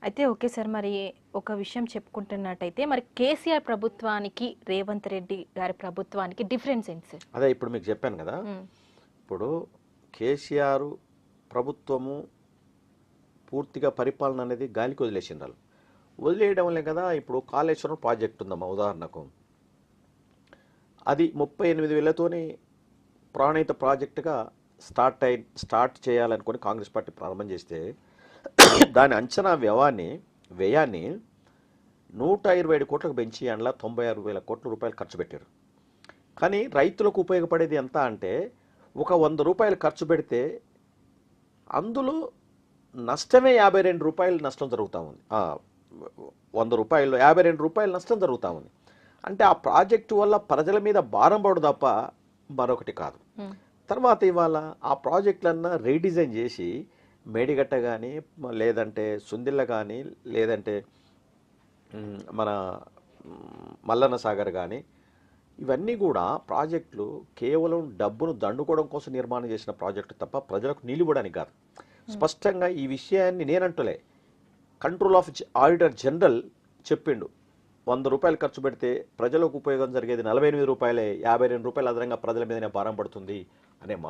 అయితే okay sir. మరి ఒక విషయం చెప్పుకుంటున్నట్టయితే మరి కేసీఆర్ ప్రభుత్వానికి, రేవంత్ రెడ్డి గారి ప్రభుత్వానికి డిఫరెన్స్ ఏంటి సార్? అదే ఇప్పుడు మీకు చెప్పాను కదా. ఇప్పుడు కేసీఆర్ ప్రభుత్వము పూర్తిగా పరిపాలన అనేది గాలికి వదిలేసిండ్రు. వదిలేయడం వల్లే కదా ఇప్పుడు కాళేశ్వరం ప్రాజెక్ట్ ఉందమ్మా ఉదాహరణకు. అది 38,000తోని ప్రాణహిత ప్రాజెక్టుగా స్టార్ట్ చేయాలనుకొని కాంగ్రెస్ పార్టీ ప్రారంభం చేస్తే దాని అంచనా వ్యయాన్ని 127 కోట్లకు పెంచి అందులో 96,000 కోట్ల రూపాయలు ఖర్చు పెట్టారు. కానీ రైతులకు ఉపయోగపడేది ఎంత అంటే ఒక 100 రూపాయలు ఖర్చు పెడితే అందులో నష్టమే 52 రూపాయలు నష్టం జరుగుతూ ఉంది. 100 రూపాయలు 52 రూపాయలు నష్టం జరుగుతూ ఉంది. అంటే ఆ ప్రాజెక్టు వల్ల ప్రజల మీద భారం పడు తప్ప మరొకటి కాదు. తర్వాత ఇవాళ ఆ ప్రాజెక్టులన్నా రీడిజైన్ చేసి మేడిగట్ట కానీ లేదంటే సుందిల్ల కానీ లేదంటే మన మల్లన్న సాగర్ కానీ ఇవన్నీ కూడా ప్రాజెక్టులు కేవలం డబ్బును దండుకోవడం కోసం నిర్మాణం చేసిన ప్రాజెక్టు తప్ప ప్రజలకు నిలివడానికి కాదు. స్పష్టంగా ఈ విషయాన్ని నేనంటలే, కంట్రోల్ ఆఫ్ ఆడిటర్ జనరల్ చెప్పిండు. 100 రూపాయలు ఖర్చు పెడితే ప్రజలకు ఉపయోగం జరిగేది 48 రూపాయలే, 52 రూపాయలు అదనంగా ప్రజల మీదనే భారం పడుతుంది అనే